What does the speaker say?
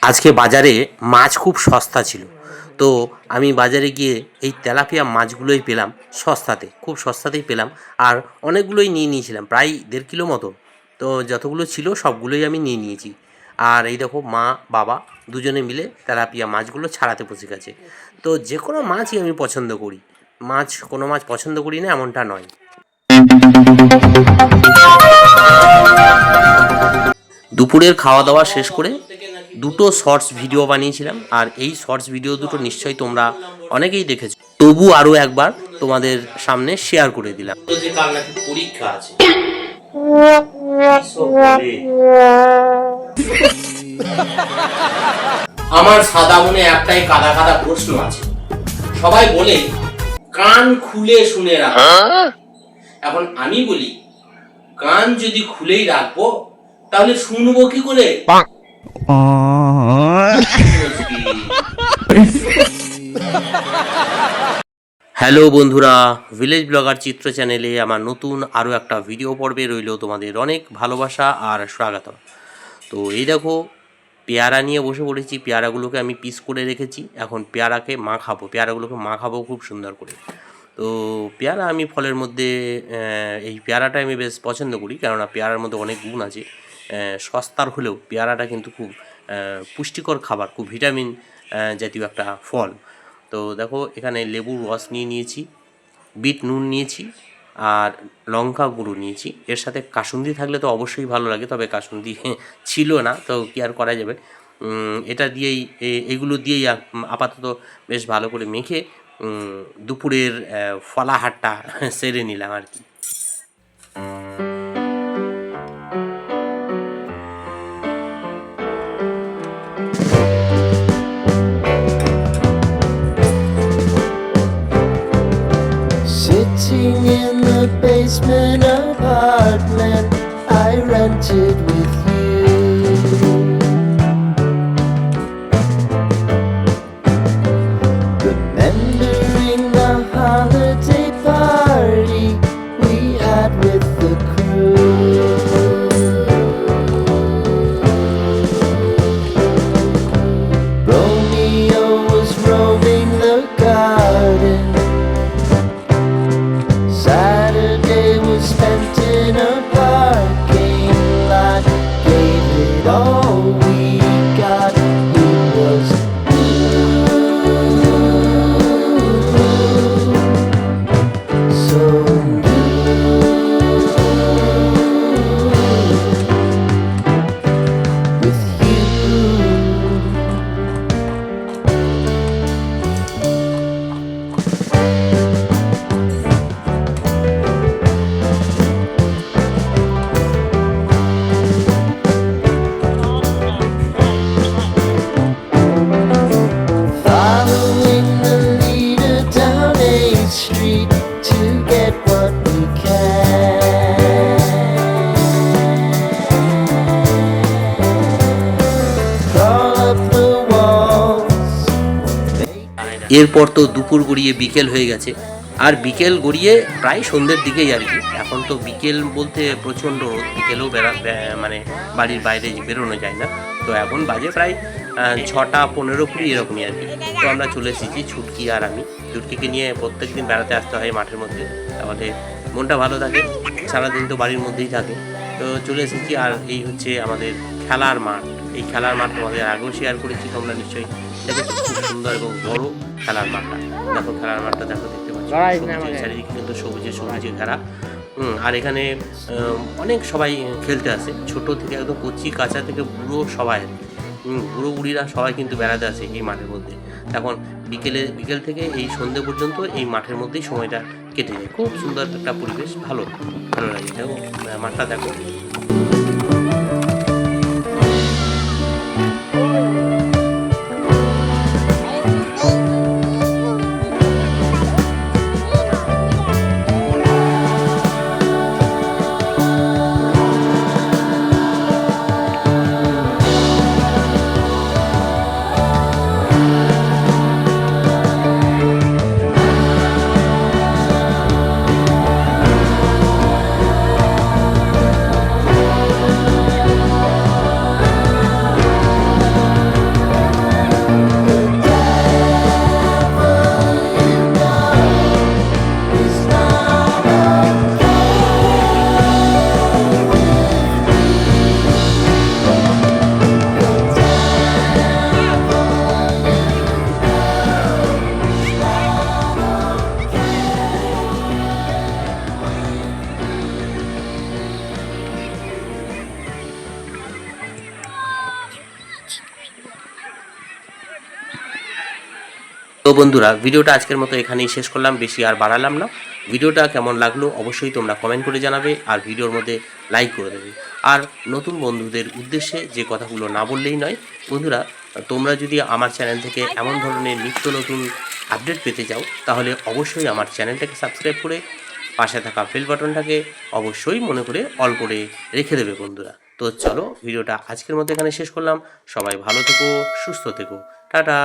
আজকে বাজারে মাছ খুব সস্তা ছিল। তো আমি বাজারে গিয়ে এই তেলাপিয়া মাছগুলোই পেলাম সস্তাতে, খুব সস্তাতেই পেলাম। আর অনেকগুলোই নিয়ে নিয়েছিলাম, প্রায় 1.5 কিলো মতো। তো যতগুলো ছিল সবগুলোই আমি নিয়ে নিয়েছি। আর এই দেখো মা বাবা দুজনে মিলে তেলাপিয়া মাছগুলো ছাড়াতে বসে গেছে। তো যে কোনো মাছই আমি পছন্দ করি, কোনো মাছ পছন্দ করি না এমনটা নয়। দুপুরের খাওয়া দাওয়া শেষ করে দুটো শর্টস ভিডিও বানিয়েছিলাম, আর এই শর্টস ভিডিও দুটো নিশ্চয়ই তোমরা অনেকেই দেখেছো, তবু আরও একবার তোমাদের সামনে শেয়ার করে দিলাম। যে কাল নাকি পরীক্ষা আছে, আমার সাদা মনে একটাই কাদা কাদা প্রশ্ন আছে। সবাই বলে কান খুলে শুনে রাখ, এখন আমি বলি কান যদি খুলেই রাখবো তাহলে শুনবো কি করে? হ্যালো বন্ধুরা, ভিলেজ ব্লগার চিত্র চ্যানেলে আমার নতুন আরও একটা ভিডিও পর্বে রইল তোমাদের অনেক ভালোবাসা আর স্বাগত। তো এই দেখো পেয়ারা নিয়ে বসে পড়েছি, পেয়ারাগুলোকে আমি পিস করে রেখেছি। এখন পেয়ারাগুলোকে মাখাবো খুব সুন্দর করে। তো পেয়ারা আমি ফলের মধ্যে এই পেয়ারাটা আমি বেশ পছন্দ করি, কেননা পেয়ারার মধ্যে অনেক গুণ আছে। সস্তার হলেও পেয়ারাটা কিন্তু খুব পুষ্টিকর খাবার, খুব ভিটামিন জাতীয় একটা ফল। তো দেখো এখানে লেবুর রস নিয়ে নিয়েছি, বিট নুন নিয়েছি, আর লঙ্কা গুঁড়ো নিয়েছি। এর সাথে কাসুন্দি থাকলে তো অবশ্যই ভালো লাগে, তবে কাসুন্দি ছিল না, তো কি আর করা যাবে। এটা দিয়েই এগুলো দিয়েই আপাতত বেশ ভালো করে মেখে দুপুরের ফলাহারটা সেরে নিলাম আর কি। Sitting in the basement apartment I rented with you, remembering the holiday party we had with the crew. Romeo was roaming the garden, Saturday was spent in a parking lot. Gave it all we got. It was so with you. Following the leader down 8th Street to get what we can. Crawl up the walls. এরপর তো দুপুর গড়িয়ে বিকেল হয়ে গেছে, আর বিকেল গড়িয়ে প্রায় সন্ধ্যের দিকেই আর কি। এখন তো বিকেল বলতে প্রচণ্ড রোদ, বিকেলেও মানে বাড়ির বাইরে বেরোনো যায় না। তো এখন বাজে প্রায় 6টা 15-20 এরকমই আর কি। তো আমরা চলে এসেছি ছুটকি আর আমি। ছুটকিকে নিয়ে প্রত্যেক দিন বেড়াতে আসতে হয় মাঠের মধ্যে, তাহলে মনটা ভালো থাকে, সারাদিন তো বাড়ির মধ্যেই থাকে। তো চলে এসেছি, আর এই হচ্ছে আমাদের খেলার মাঠ। এই খেলার মাঠ তোমাদের আগেও শেয়ার করেছি, তোমরা নিশ্চয়ই দেখেছো। খুব সুন্দর এবং বড় খেলার মাঠটা দেখো, খেলার মাঠটা দেখো, দেখতে পাচ্ছ চারিদিকে কিন্তু সবুজে সবুজে ঘেরা। আর এখানে অনেক সবাই খেলতে আসে, ছোট থেকে একদম কচি কাঁচা থেকে বুড়ো সবাই, বুড়ো বুড়িরা সবাই কিন্তু বেড়াতে আসে এই মাঠের মধ্যে। এখন বিকেল থেকে এই সন্ধ্যে পর্যন্ত এই মাঠের মধ্যেই সময়টা কেটে যায়। খুব সুন্দর একটা পরিবেশ, ভালো লাগে। দেখো মাঠটা দেখো। বন্ধুরা ভিডিওটা আজকের মতো এখানেই শেষ করলাম, বেশি আর বাড়ালাম না। ভিডিওটা কেমন লাগলো অবশ্যই তোমরা কমেন্ট করে জানাবে, আর ভিডিওর মধ্যে লাইক করে দেবে। আর নতুন বন্ধুদের উদ্দেশ্যে যে কথাগুলো না বললেই নয়, বন্ধুরা তোমরা যদি আমার চ্যানেল থেকে এমন ধরনের নিত্য নতুন আপডেট পেতে চাও তাহলে অবশ্যই আমার চ্যানেলটাকে সাবস্ক্রাইব করে পাশে থাকা বেল বাটনটাকে অবশ্যই মনে করে অল করে রেখে দেবে বন্ধুরা। তো চলো ভিডিওটা আজকের মতো এখানে শেষ করলাম। সবাই ভালো থেকো, সুস্থ থেকো, টাটা।